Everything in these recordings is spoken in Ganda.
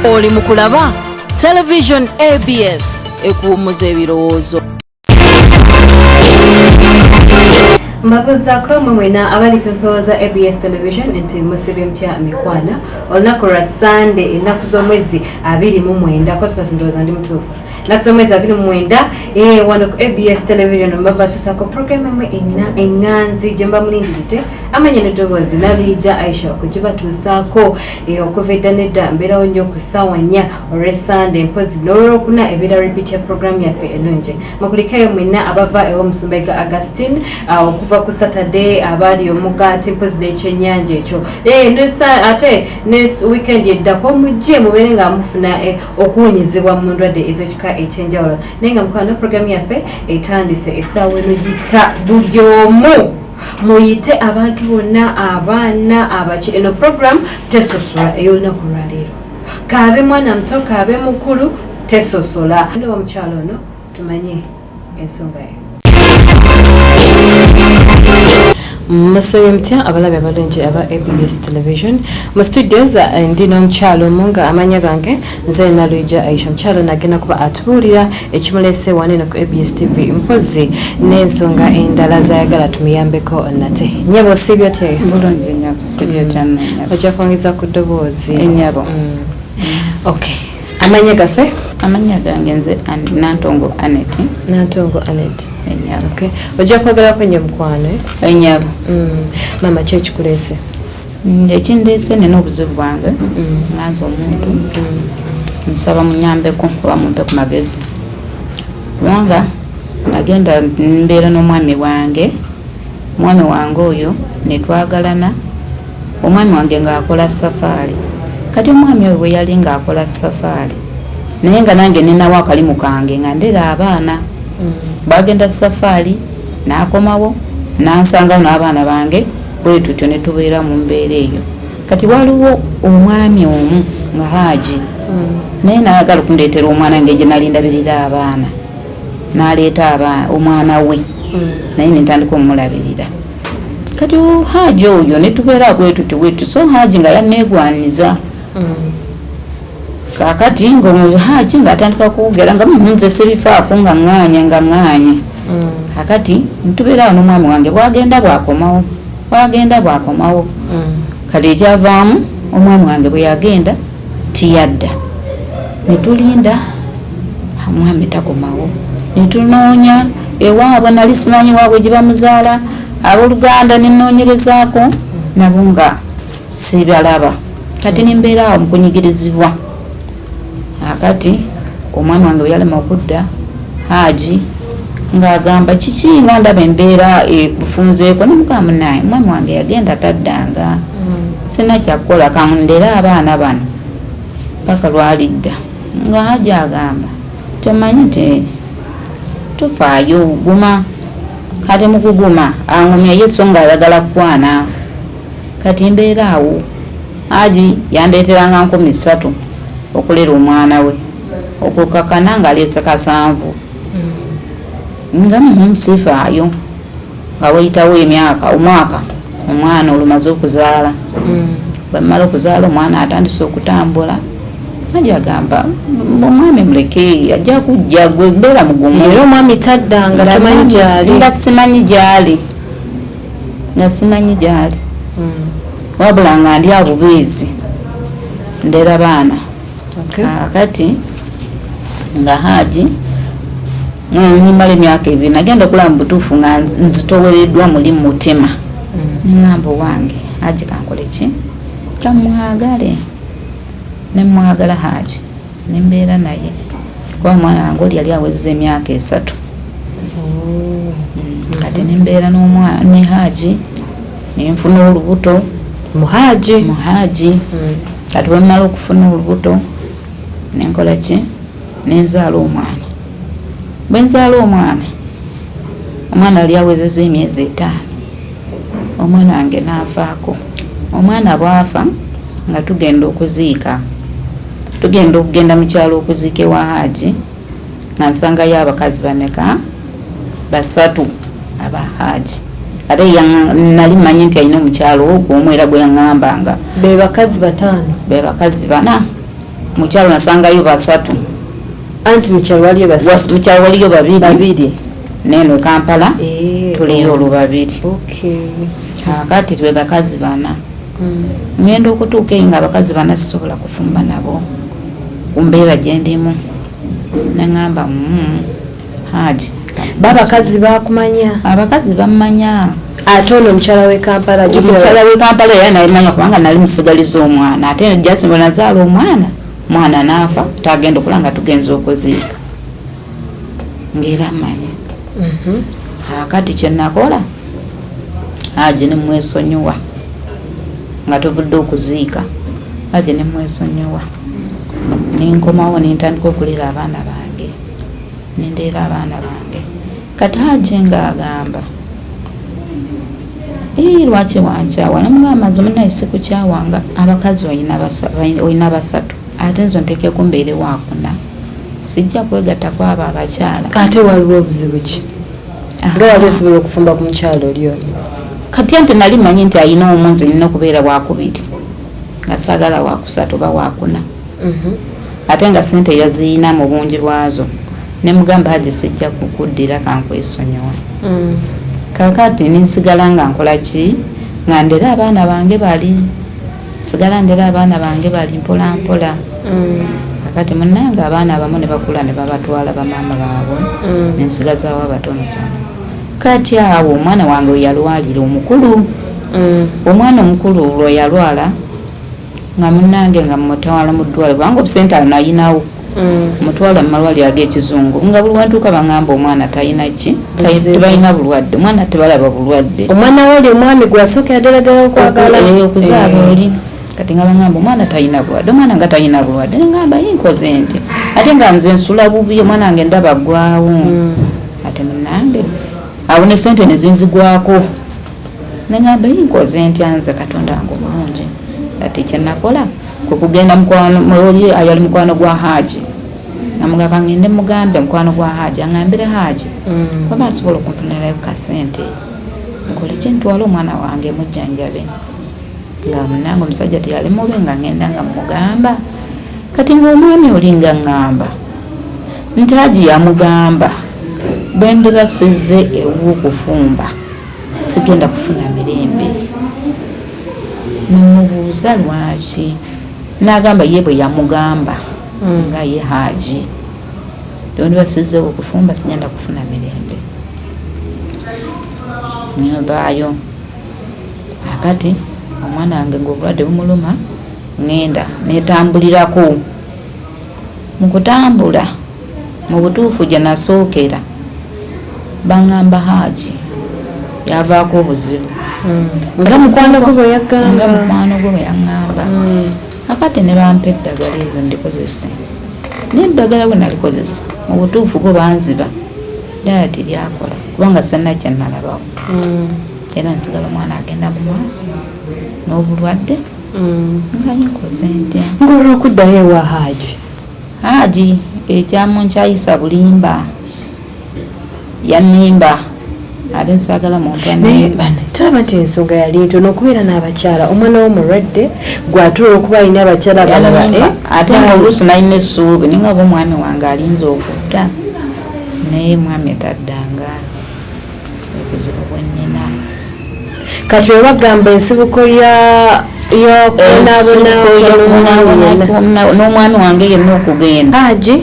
Oli mukulaba Television ABS ekuumuza ebirowoozo. Mbabuzaako mwena abali kukoza ABS Television nti musibe mtya mikwana olunaku lwa Sunday ennaku z'omwezi 29 Cosmas ndowooza ndi mutuufu ennaku z'omwezi 29 wano ku ABS Television mbaba tusako program emwe enganzi gye mba mulindiridde amanya n'eddoboozi Nalwija Aisha okugibatuusaako okuva edda nedda mbeerawo nnyo ku ssaawa 4 olwa Sunday mpozi n'olwokuna ebeera repeat ya program yaffe ennungi mukulikeyo mwena abava ew'omusumbega Augustine okuva ku Saturday abali omugati mpozi n'ekyennyanja ekyo ate ne weekend eddako mujje mubeere nga mufuna okuwonyezebwa mu ndwadde ez'ekika ekyenjawulo naye nga mukwano program yaffe etandise essaawa eno gita buli omu muyite abantu bonna abaana abaki eno program tesosola ey'olunaku lwaleero kaabe mwana muto kaabe mukulu tesosola wa mukyalo ono tumanye ensonga ye Musebe mtya abalabe abalungi aba ABS Television mu studios ndi n'omukyalo omunga amanya gange nze Nalwija Aisha mukyalo nagenda kuba atubuulira ekimulese wanene ku ABS TV mpozi n'ensonga endala zayagala tumuyambeko nate nyabo sibyo te bulungi nyabo sibyo cyane ojja kwongeza ku ddoboozi enyabo okay amanya gafe amanya gange nze Nantongo Anet enyabo okay ojja kwagala kwenye mukwano enyabo mama chechi kulese ekindese nene obuzibu bwange nganza omuntu nsaba munyambeko oba mumpe ku magezi kubanga nagenda mbeera n'omwami wange oyo netwagalana omwami wange ng'akola safaari kati omwami oyo bwe yali ng'akola safaari naye nga nange ninawo akalimu kange nga ndera abaana bagenda safaari n'akomawo n'ansangawo n'abaana bange bwe tutyo ne tubeera mu mbeera eyo kati waliwo omwami omu nga Haji naye n'ayagala okundeetera omwana nge gye nali ndabirira abaana n'aleeta omwana we naye ne ntandika omulabirira kati Haji oyo ne tubeera bwe tutyo so Haji nga yanneegwaniza kakati Haji ng'atandika kuwogera nga nze sibifaako nga ŋŋaanya kakati ntubeerawo n'omwami wange bwagenda bwakomawo kati ekyavaamu omwami wange bwe yagenda tiyadda ne tulinda omwami takomawo ne tunoonya ewaabwe nali simanyi waabwe gye bamuzaala abooluganda ne nnoonyerezaako nabo nga sibalaba kati ne mbeeraawo mu kunyigirizibwa akati omwami wange bwe yalema okudda Haji ng'agamba kiki nga ndaba embeera ekufunzeeko ne mukama naye omwami wange yagenda taddanga sina kyakkola kamundera abaana bano paka lwalidda nga Haji agamba tomanyi nti tufaayo guma kati mukuguma angumya ye so ng'ayagala kukwana kati mbeeraawo Haji yandeeteranga 3,000 okulera omwana we okukakana ng'aleese 7 nga musifaayo nga wayitawo omwaka omwana olumaze okuzaala bamala okuzaala omwana atandise okutambula Haji agamba omwami muleke ajja kujja gwe mbeera mugumu era omwami taddanga tamanyi gyali nga simanyi gyali wabula nga ndi abubeezi ndera baana kati nga Haji nimala emyaka 2 nagenda okulaba mu butuufu nga nzitowereddwa muli mu mutima nengamba wange Haji kankole ki kamwagale nemwagala Haji nembeera naye kuba mwana wange oli yali awezeza emyaka 3 kati nembeera ne Haji nenfuna olubuto muhaji kati bwemala okufuna olubuto nenkola ki nenzaala omwana bwenzaala omwana ali awezeza emyezi 5 omwana wange n'afaako omwana bwafa nga tugenda okugenda mu kyalo okuziika ewa Haji nga nsangayo abakazi bameka 3 aba Haji ate nali manyi nti alina omukyalo ogwo omwera gwe yaŋŋambanga be bakazi 5 be bakazi 4 mukyalo nasangayo 3 anti mukyalo waliyo basatu mukyalo waliyo 2 neno Kampala tuliyo olwo 2 kati twe bakazi 4 ngenda okutuuka nga abakazi 4 sisobola kufumba nabo kumbeera gyendimu nengamba Haji babakazi bakumanya abakazi bamanya ate ono omukyala w'e Kampala era nalimanya kubanga nali musigaliza omwana ate jasimba nazaala omwana naafa tagenda okulanga tugenza okuziika ng'era amanya kati kyenakola Haji nemwesonyiwa nga tuvudde okuziika Haji nemwesonyiwa nenkomawo nentandika okulera abaana bange nendeera abaana bange kati Haji ng'agamba lwaki wankyawa namugamba nze munayise kukyawanga abakazi olina 3 ate nzo nteekeko mbeere wakuna sijja kwegatta kwabo abakyala ate waliwo obuzibu ki nga wali osobola okufumba ku mukyalo oli ono kati ante nali manyi nti alina omunzi nina okubeera wakubiri nga saagala wakusatu oba wakuna ate nga sente yaziina mu bungi bwazo nemugamba Haji sijja kukuddira kankwesonyiwa kakati ninsigala nga nkola ki nga ndera abaana bange bali mpola mpola kakati munnanga abaana abamu ne bakula ne babatwala bamaama baabwe nensigazaawo abatono kati awo omwana wange oyalwalira omukulu omwana omukulu olwo yalwala nga munnange nga mutwala mu ddwaliro kubanga obusente nayinawo mutwala mu malwaliro ag'ekizungu nga buli wantuuka bangamba omwana talina ki tebalina bulwadde omwana tebalaba bulwadde omwana woli omwami gwasookera ddala okwagala okuzaala oli kati nga bangamba omwana talina bulwadde omwana nga talina bulwadde nengamba yinkoze nti ate nga nze nsula bubi omwana wange ndaba ggwawo ate munnange awo ne sente ne zinzigwako nengamba yinkoze nti anze Katonda wange omulungi ati kyenakola kugenda oli ayali mukwano gwa Haji namugamba ngende mugambe mukwano gwa Haji angambire Haji oba asobola okunfunirayo kasente nkole kintwala omwana wange mujjanjabe nga munange omusajja teyali mubi nga ngenda nga mugamba kati ngaomwami oli nga ngamba nti Haji yamugamba bwe ndibasize ew'okufumba sigenda kufuna mirembe numubuuza lwaki nagamba ye bwe yamugamba nga ye Haji dondi basizewo okufumba sigenda kufuna mirembe nibaayo akati omwana wange ng'obulwadde bumuluma ngenda netambulirako mukutambula mu butuufu gye nasookera bangamba Haji yavaako obuzibu nga mukwano gwe bwe yaŋŋamba akati ne bampa eddagala eryo ndikozese n'eddagala bwe nalikozesa mu butuufu bwe banziba ddala teryakola kubanga senna kyenalabawo era nsigala omwana agenda mu maaso n'obulwadde nga nkoze ntya ng'olwokuddayo ewa Haji ekyamunkyayisa bulimba yanimba ate nsagala muntu tulaba nti ensonga yali ntono okubeera n'abakyala omwana w'omulwadde gwatula okuba alina abakyala ate nga oluusi nalina essuubi naye nga omwami wange alinza okudda naye mwami taddanga obuzibu bwennina kati webagamba ensibuko n'omwami wange yenna okugenda Haji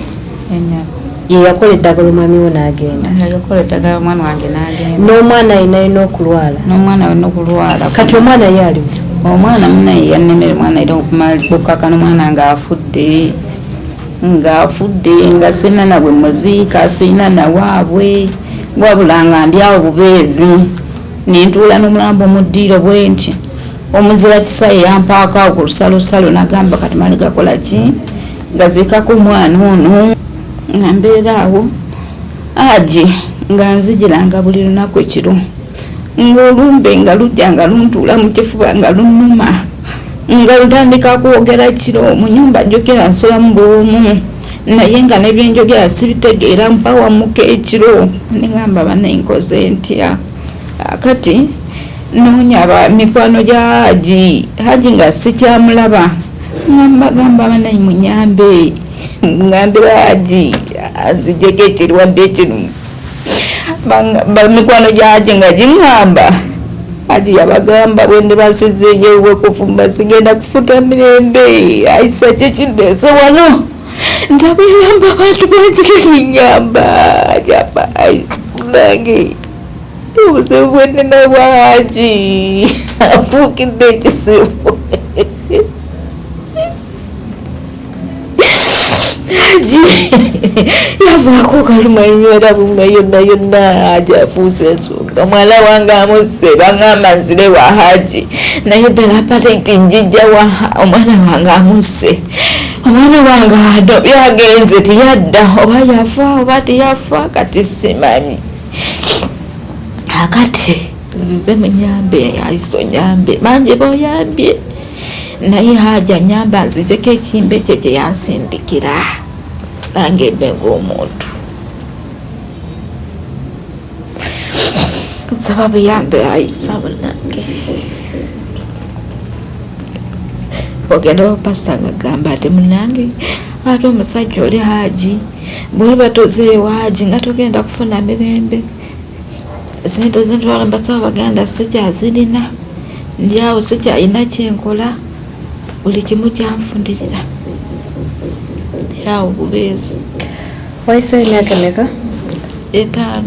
ye yakola eddagala omwami wo n'agenda yakola eddagala omwana wange n'agenda n'omwana alina okulwala n'omwana alina okulwala kati omwana ye aliwo omwana munaye yannemere omwana era okumakana omwana ng'afudde nga sina nabwe muziika sina nawaabwe wabula nga ndi awo bubeezi nentuula n'omulambo omuddiiro bwe nti omuzira kisaye yampaako awo ku lusalosalo nagamba kati mali gakola ki gaziikako omwana ono nga mbeera awo Haji nga nzijiranga buli lunaku ekiro ng'olumbe nga lujja nga luntuula mu kifuba nga lunnuma nga lutandika kwogera kiro mu nyumba njogera nsolamu bw'omu naye nga nebyenjogera sibitegeera mpawamuka ekiro nengamba banaye nkoze ntya akati noonya mikwano gya Haji nga sikyamulaba ngamba banayi munyambe ngambira Haji anzijeko ekirwadde ekirimu mikwano gyaje nga gingamba Haji yabagamba bwende basizeeyo kufumba sigenda kufuta mirembe ayisa kyekiddeese wano ndabuyamba abantu banjigerinyamba ajaba ayisikulage obuzibu bwenina bwa Haji afuukidde ekisibu Haji yavaako kalumayumira bumwe yonna Haji afuuse ensonga mwala wange amusse bangamba nzire wa Haji naye ddala patenti njijja wa omwana wange amusse omwana wange yagenze tiyadda oba yafa oba teyafa kati simanyi akati nzize munyambe aiso nyambe manje boyambye naye Haji anyamba nzijeko ekimbe kye kye yansindikira nange mbe ng'omuntu nsaba buyambe ayisaba nange ogenda wa pasita ngagamba ate munange ate omusajja oli Haji bwoli batuzeeyo Haji nga togenda kufuna mirembe sente zentwala mbasaba baganda sikyazirina ndyawo sikyalina kyenkola buli kimu kyanfundirira yawo bubeezi. Wayiseeyo emyaka emeka? 5.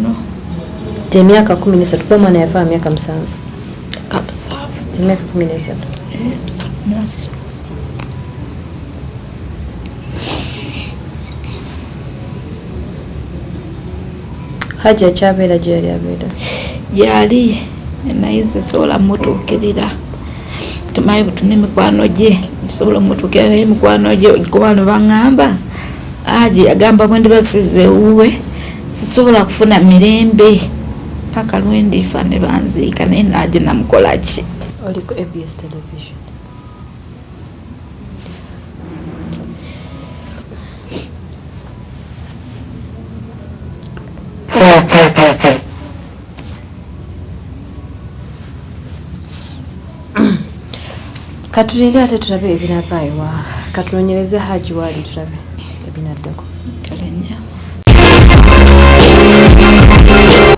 Emyaka 13 kuba omwana yafa emyaka 7. Emyaka 13. Haji akyabeera gye yali abeera? Yali naye nze sobola mutuukirira tumaye butune mikwano gye nsobola mutuukirira naye mikwano gye kubano baŋŋamba Haji agamba bwe ndibasize ewuwe sisobola kufuna mirembe paka lwendifa ne banziika naye Haji namukola ki? Oliko ABS television. Katulinde ate tulabe ebinava ewa katulonyereze Haji wali tulabe ebinaddako. Kalenya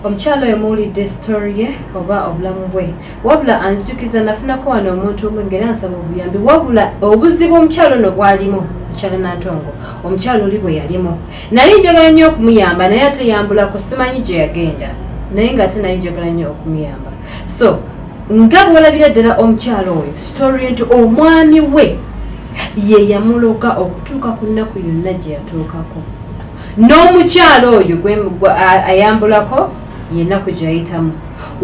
omukyalo oyo muwulidde story ye oba obulamu bwe wabula anzijukiza nafunako wano omuntu omwe ngeri ansaba obuyambi wabula obuzibu omukyalo ono bwalimu mukyalo Nantongo omukyalo oli bwe yalimu naye njagala nnyo okumuyamba naye ateyambulako simanyi gye yagenda naye nga ate naye njagala nnyo okumuyamba so nga bwolabira ddala omukyalo oyo story nti omwami we ye yamuloga okutuuka ku nnaku yonna gye yatuukako n'omukyalo oyo ayambulako yennaku gy'ayitamu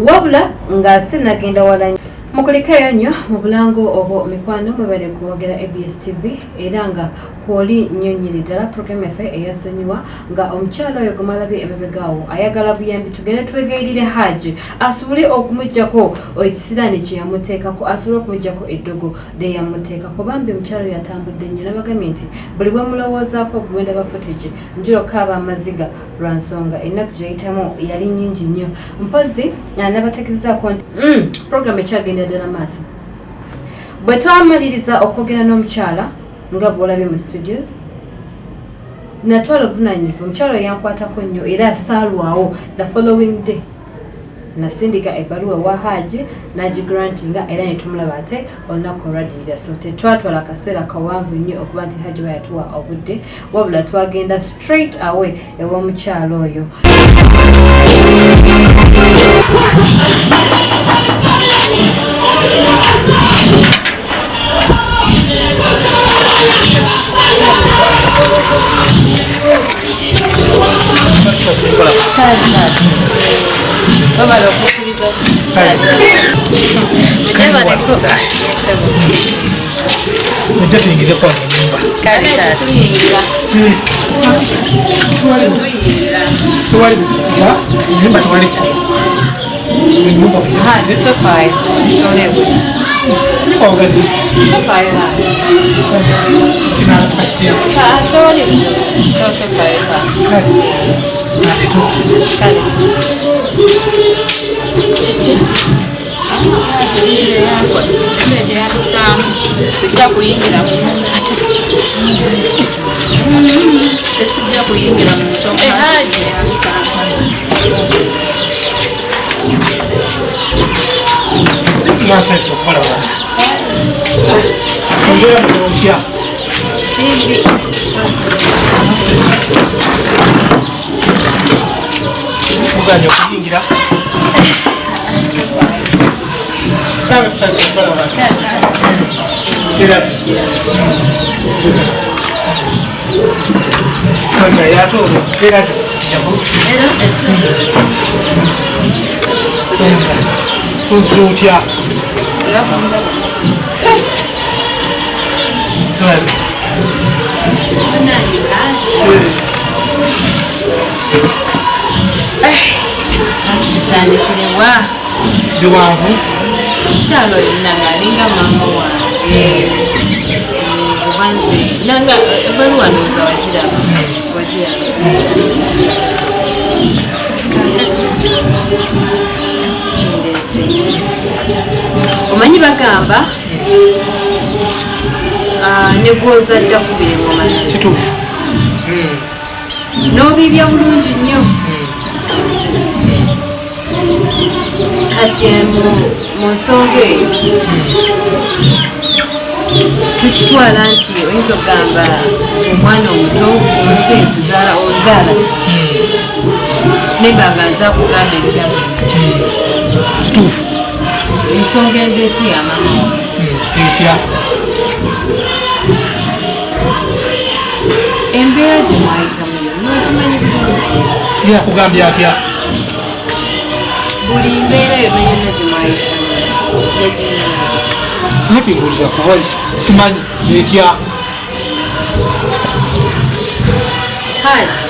wabula ng'ase nagenda wala mukulikeyo nnyo mu bulango obwo mikwano mwebale kuwogera ABS TV era nga kwoli nnyonnyiri ddala program yaffe eyasonyiwa nga omukyalo oyo gwemalabye emabegaawo ayagala buyambi tugende twegayirire Haji asobole okumuggyako ekisiraani kye yamuteekako asobole okumuggyako eddogo lye yamuteekako bambi omukyalo yatambudde nnyo nabagambye nti buli bwe mulowoozaako bwenda ba footage njulo kaaba amaziga lwa nsonga ennaku gy'ayitamu yali nnyingi nnyo mpozi nabategezaako nti program ekyagenda ddala maaso bwe twamaliriza okwogera n'omukyala nga bwolabye mu studios natwala obuvunaanyizibwa omukyala yankwatako nnyo era asaalwawo the following day nasindika ebbaluwa wa Haji nagigrantinga era netumulaba ate olunaku olwaddirira so tetwatwala akaseera kawanvu nnyo okuba nti Haji bayatuwa obudde wabula twagenda straight away ew'omukyalo oyo sijja kuyingira sijja kuyingira mu nsonga Nonsense okukola wano. Ongera mu otya. Muganya okuyingira. Kale tusase okukola wano. Era kanga yatolo era jabu. era Uzze otya. tutandikirewa Biwanvu. mukyalo nanga alinga mama wange obanze nanga ebaluwa ndowooza wagiraba kakati kindeeze omanyi bagamba negwoza dda kubira engoma Kituufu. n'obibya bulungi nnyo kati mu nsonga eyo tukitwala nti oyinza okugamba omwana omuto nze kuzaala onzaala nebanga nza kugamba ebigambo Kituufu. ensonga endeese yamama Etya. embeera gye mwayitamu yonna okimanyi bulungi Yakugambye atya. buli mbeera yonna yonna gye mwayitamu yagimanya Napingulira kuba simanyi etya. haji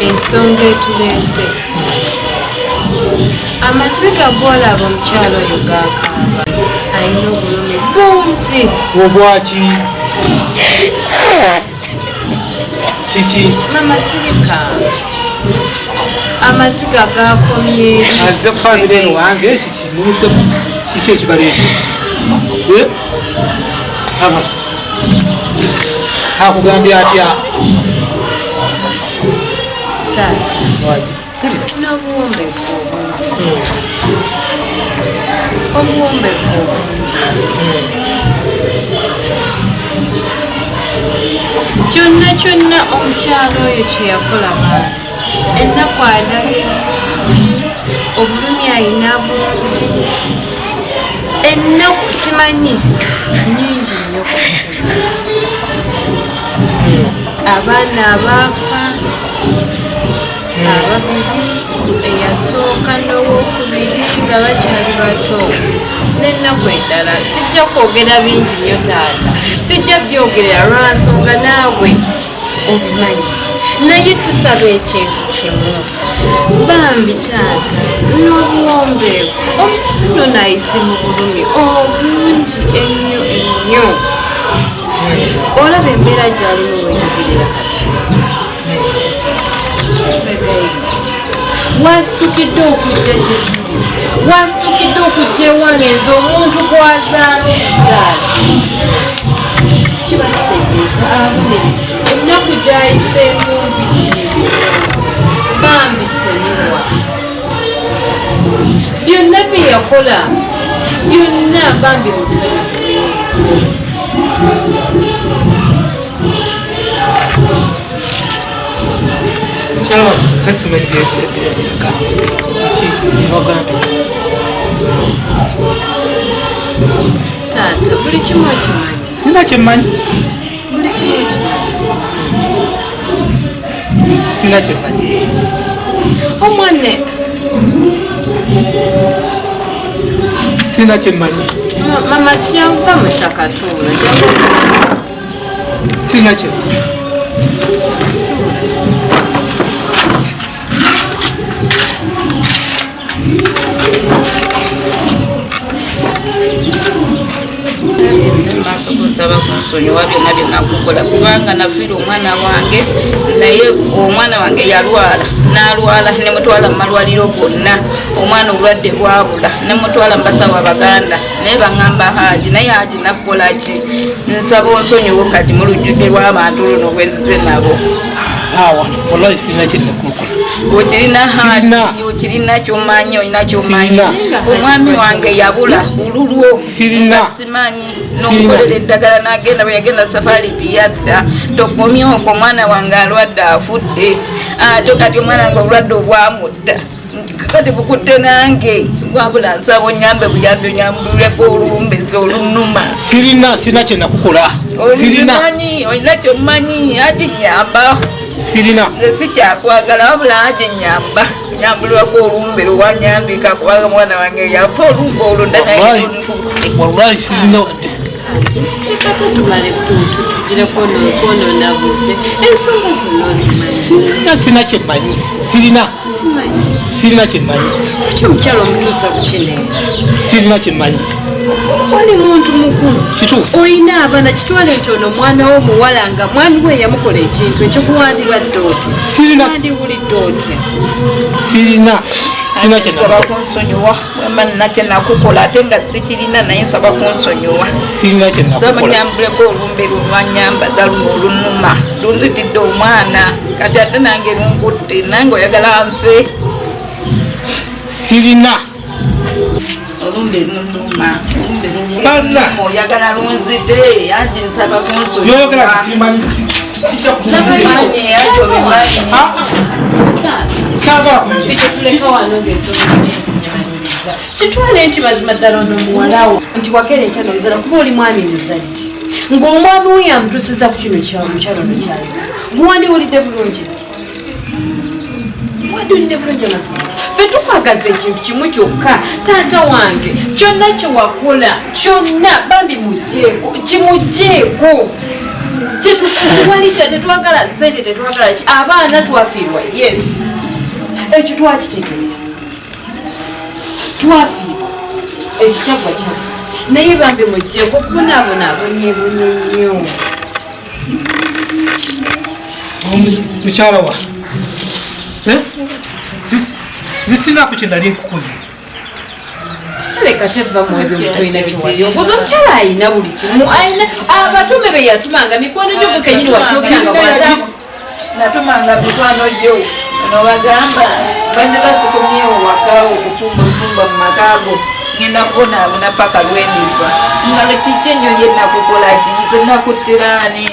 ensonga etuleese amaziga gwolaba omukyalo oyo gakaaba alina obulumi bungi Obwaki. Kiki. mama sirika amaziga gakomye Azze kukabira eno wange kikimuze kiki ekibaleese. Aba. Akugambye atya. taata Waji. Pulira. n'obuwombeefu obungi obuwombeefu obungi kyonna kyonna omukyalo oyo kye yakola baana ennaku alabye obulumi ayina bungi ennaku simanyi nyingi nnyo abaana abaafa ababiri eyasooka n'owokubiri nga bakyali bato n'ennaku endala sijja kwogera bingi nnyo taata sijja byogerera lwansonga naawe obimanyi naye tusaba ekintu kimu bambi taata n'obuwombeefu omukyalo naayise mu bulumi obungi ennyo ennyo olaba embeera gy'alimu wejogerera kati wasitukidde okujja gyetuli wasitukidde okujja ewange nze omuntu gwazaala omuzaazi kiba kitegeeza abonere ennaku gyayiseemu mpitirivu bambi sonyiwa byonna bye yakola byonna bambi musonyiwe Kyalo kasimanyi byagamba. Ki bagambye. taata buli kimu okimanyi Sina kyemmanyi. buli kimu okimanyi Sina kyemmanyi. omwana Sina kyemmanyi. mama janguva mu ttaka tuula Sina kyemmanyi. maaso kusaba kunsonyiwa byonna byenakukola kubanga nafiira omwana wange naye omwana wange yalwala n'alwala ne mutwala mu malwaliro gonna omwana obulwadde bwabula ne mutwala mu basawo abaganda naye baŋŋamba Haji naye Haji nakukola ki nsaba onsonyiwo kati mu lujjudde lw'abantu luno bwe nzize nabo wallahi sirina kyennakukola okirina Haji okirina kyomanyi olina kyomanyi omwami wange yabula bululwo simanyi n'omukolera eddagala n'agenda bwe yagenda safari tiyadda tokomye okwo omwana wange alwadde afudde ate kati omwana wange obulwadde obwamutta kati bukutte nange wabula nsaba onyambe buyambi onyambuleko oluwumbezi olunuma sirina kyenakukola olina kyomanyi aginyamba sirina nze sikyakwagala wabula aginyamba nyambulwako olumbe lwanyambika kubanga mwana wange yafa olumbe olunda wallahi sirina wadde sirina kyemanyi sirina kyemanyi omukyalo omutuusa ku kino sirina kyemanyi oli muntu mukulu olina abaana kitwale nti ono omwana w'omuwala nga mwami we yamukola ekintu ekyokuwandibadde oti wandiwulidde otya sirina nsaba kunsonyiwa wemba nina kyenakukola ate nga sikirina naye nsaba kunsonyiwa nsaba nyambuleko olumbe lunwanyambaza luno olunuma lunzitidde omwana kati ate nange lunkutte nange oyagala nfe sirina olumbe lunuma oyagala lunzite anti nsaba yoyogera kitwale nti mazima ddala ono omuwalawo nti wakera enkyanolizala kuba oli mwami muzadde ng'omwami we yamutuusiza ku kino kyamukyalo ono kyali guwandiwulidde bulungi amazima ffe tukwagaza ekintu kimu kyokka taata wange kyonna kyewakola kyonna bambi mugjeeko kimugjeeko tetwali tetwagala sente tetwagala ki abaana twafiirwa yes ekyo twakitegeera twafiirwa ekyo kyagwa kyagwa naye bambi mugjeeko kubonaabonabonyeebonye nnyo mukyala wa zisinako kyendali nkukuzi leka teva mu ebyo mutolina kiwali okuza omukyala ayina buli kimu abatume be yatumanga mikwano gyo gwe kenyini wakyokanga bwatamu natumanga mikwano gyo ono bagamba bande basikomyewo waka okufumba mu makaago ngenda kubonaabona paka lwendifa nga kiki ennyo lyenakukola ki nakuttirani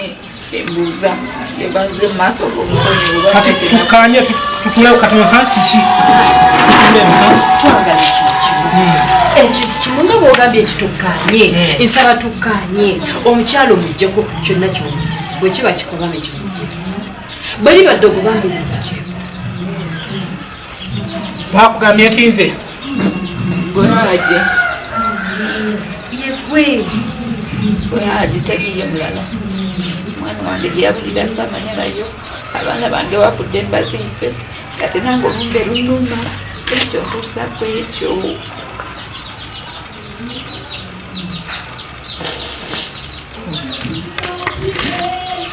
embuuza yebaze maaso g'omusonyi kati tukanye tutulewo katoha kiki twagala ekintu kimu nga bwogambye nti tukkanye nsaba tukkanye omukyalo muggyeko kyonna kyomugye bwe kiba kikobame kimugye bwe libadde ogubambe limugye bakugambye nti nze gwehaje yegwe gwehaje tegiye mulala mwana wange gyeyabulira samanya nayo abaana bange bafudde mbaziise kati nange olumbe lunuma ekyo ntuusaku ekyo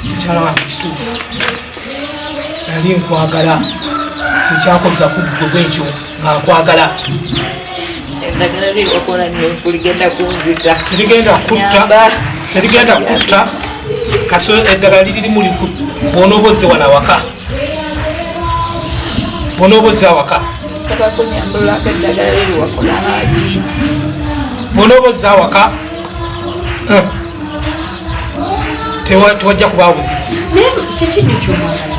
mukyala wange kituufu nali nkwagala kikyankoza kuggwe gwenkyo nga nkwagala eddagala lyewakola nyofu ligenda kunzita terigenda kutta kaso eddagala liririmu bw'onooboze wano awaka bw'onooboze awaka tabakunyambulako eddagala lyewakola Haji bw'onooboze awaka tewajja kubaawo buzibu naye kiki nyo kyomwagala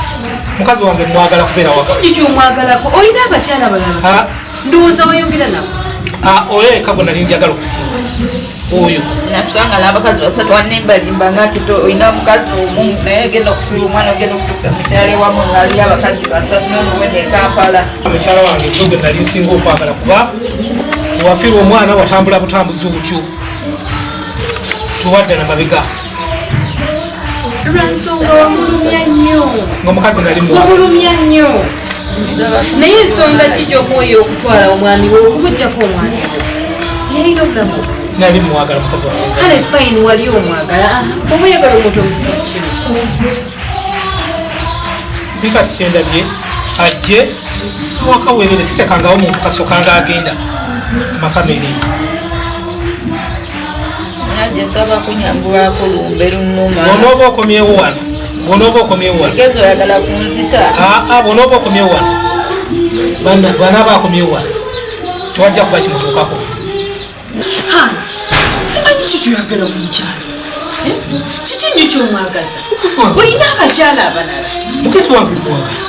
mukazi wange mwagala kubeera waka kiki kyomwagalako olina abakyala balala ndowooza wayongera nabo oyo eka gwe nali njagala okusinga oyo nakusanga n'abakazi basatu wanimbalimba nga kito olina omukazi omu naye agenda okufiira omwana ogenda okutuka mukyala ewamu ngaali abakazi basatu nomuwene ekampala mukyala wange gwe gwe nali nsinga okwagala kuba ewafiirwa omwana watambula butambuzi obutyo tuwadde namabega lwansonga wamulumya nnyo ngaomukazi nali wamulumya nnyo naye ensonga ki gy'omwoyo okutwala omwami we okumuggyako omwami we yalina obulamu nali mwagala mukazi wange kale fine wali omwagala oba oyagala omuntu omutuusa ku kino bikati kyendabye ajje awaka weerere sitekangawo muntu kasokanga agenda amakamere naje nsaba kunyambulako lumbe lunnuma bonooba okomyewo wano bonooba okomyewo wano egezo oyagala kunzita bonooba okomyewo wano banaaba akomyewo wano tewajja kuba kimutuukako Haji simanyi kikyoyagala ku mukyala kiki nnyo kyomwagaza olina abakyala abalala mukazi wange mwagala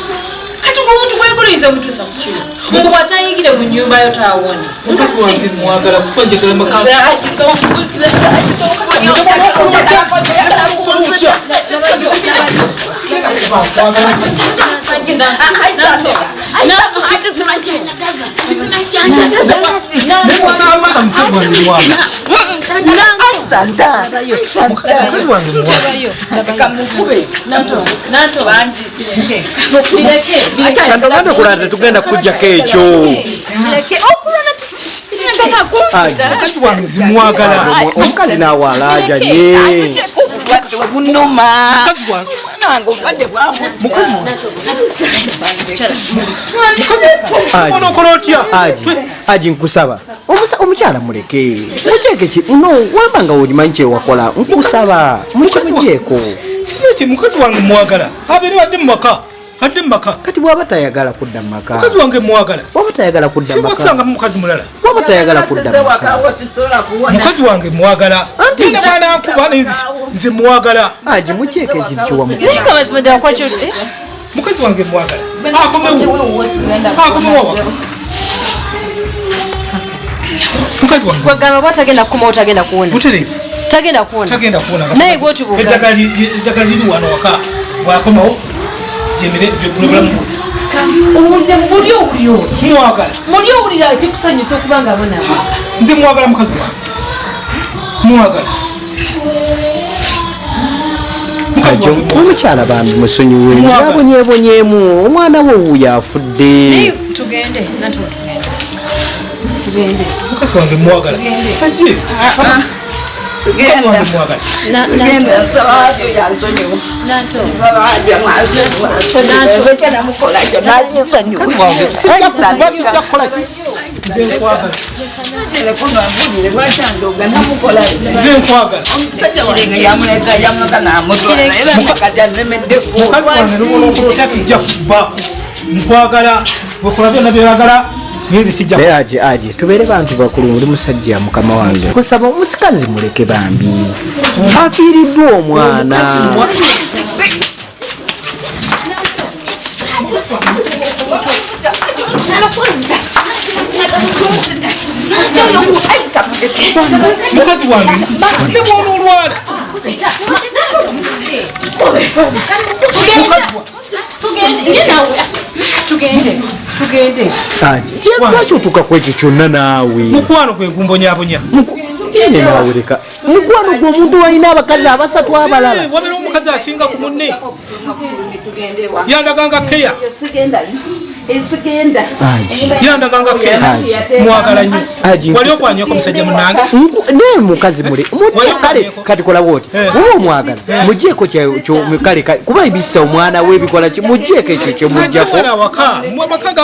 kati gwomuntu gwegoloyinza omutuusa ku kino mbu atayingire mu nnyumba yo taawone mukazi wange mwagala kuba njagala makazi kulata tugenda kujjako ekyo mukazi wange zimwagala omukazi nawaalaja ye onokola otya aji nkusaba omukyala muleke mukyeke no wabanga olimanyi kyewakola nkusaba mukimugyeko sireki mukazi wange mwagala abeere badde mumaka adde mumaka kati bwaba tayagala kudda mumaka mukazi wange mwagala bwaba tayagala kudda mumaka sibasanga mukazi mulala bwaba tayagala kudda mumaka mukazi wange mwagala ntina mwana nkuba nze mwagala aji mukyeke ekintu kiwamu mukazi wange mwagala akomewo waka mukazi wange kwagamba oba tagenda kukoma otagenda kuwona butereevu tagenda kuwona tagenda kuwona naye gwotubuga eddagala liri wano waka bwakomawo gyebulamu muli owuli oti mwagala muli owulira kikusanyusa okuba nga bonaba nze mwagala mukazi wange mwagala omukyala bambi musonyiwe abonyebonyemu omwana we wuuyo afudde tugende mukazi wange mwagala kaje nkwagala wekola byonna byeyagala aji tubeere bantu bakulu oli musajja mukama wange kusaba omusikazi muleke bambi afiiriddwa omwana mukazi wange nebwonoolwala tugende lwaki otuuka ku ekyo kyonna naawe mukwano gwe gumbonyabonya ine naawe leka mukwano gwe omuntu walina abakazi abasatu abalala wabeera omukazi asinga ku munne yandaganga keya yandaganga keya mwagala nnyo wali okwanyeko musajja munange naye mukazi mule kale kati kola bwoti oba omwagala mugyeko kale kuba ebissa omwana we ebikola ki mugyeko ekyo kyemujjako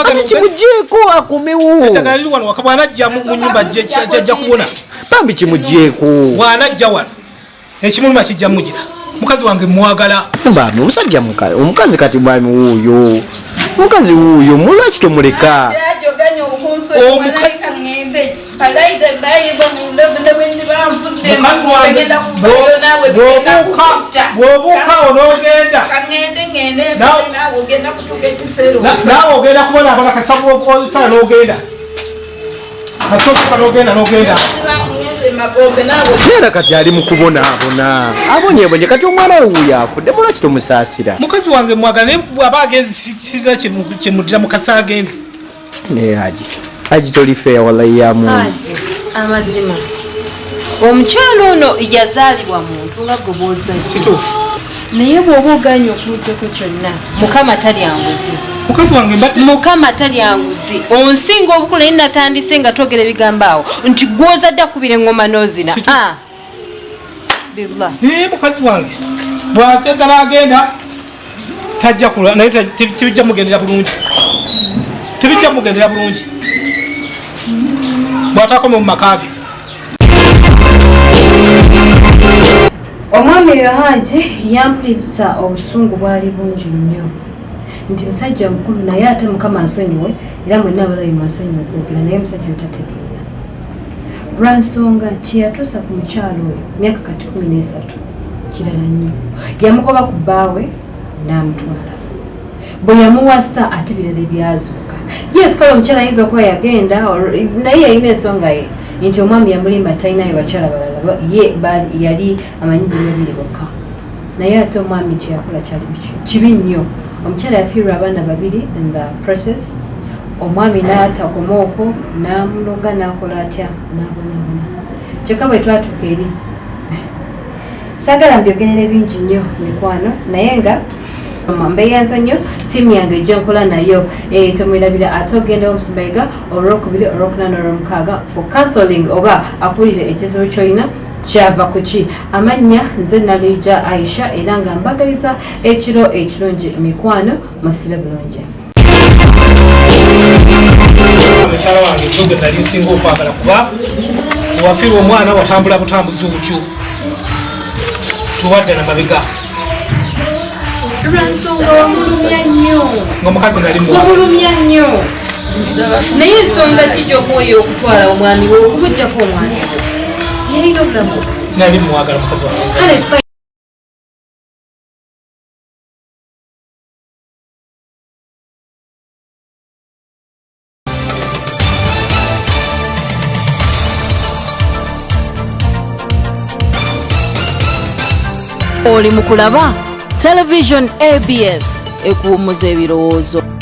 ate kimugyeko akomewo eddagala liri wano waka bwanajja mu nyumba jajja kuwona bambi kimugyeko bwanajja wano ekimuluma kijja mugira mukazi wange mwagala bambi omusajja omukazi kati bwami wuuyo mukazi wuuyo mulwaki tomuleka bwobuuka onogenda naawe ogenda kubona abala kasabuosala nogenda nogenda era kati ali mukubonaabona abonyebonye kati omwana we wuuyo afudde mulwaki tomusaasira mukazi wange mwagala naye bwaba agenzi sirina kyemudira mukasa agende naye haji tolifeeya walayamu amazima omukyalo ono yazaalibwa muntu nga gwe bwoza kituufu naye bw'oba oganya okuluddeko kyonna mukama talya nguzi mukazi wange mbadde mukama talyanguzi onsinga obukula naye natandise nga twogera ebigambo awo nti gwozadde akubira engoma n'ozina billah naye mukazi wange bwagenda n'agenda tajja kula naye tebijja mugendera bulungi tebijja mugendera bulungi bw'atakome mu maka ge. Omwami Yohanje yampuliriza obusungu bwali bungi nnyo nti musajja mukulu naye ate mukama nsonyiwe era mwenna abalabi mwansonyiwe okwogera naye musajja otategeera lwansonga kyeyatuusa ku mukyalo oyo myaka kati 13 kirala nnyo yamugoba ku bbaawe n'amutwala bwe yamuwasa ate birala ebyazuuka yes kale omukyala ayinza okuba yagenda naye yalina ensonga ye nti omwami yamulimba talinayo bakyala balala ye yali amanyi biri bokka naye ate omwami kyeyakola kyali kibi nnyo omukyala yafiirwa abaana 2 in the process omwami n'atakoma okwo n'amuloga n'akola atya n'abonaabona kyokka bwe twatuuka eri saagala mbyogerere bingi nnyo mikwano naye nga mbeeyanza nnyo ttiimu yange ejja nkola nayo temwerabira ate ogenda omusumbayiga olwokubiri olwokunana olwomukaaga for counseling oba akuwulire ekizibu kyolina kyava ku ki amannya nze Nalija Aisha era nga mbagaliza ekiro ekirungi mikwano musire bulungi. Mukyala wange gwe nali nsinga okwagala kuba wafiirwa omwana watambula butambuzi obutyo tuwadde na mabega lwansonga wamulumya nnyo ng'omukazi nali wamulumya nnyo naye ensonga ki gy'omuweyo okutwala omwami we okumuggyako omwami yalina obulamu nali muwagala mukazi wange kale oli mu kulaba television ABS ekuwummuza ebirowoozo.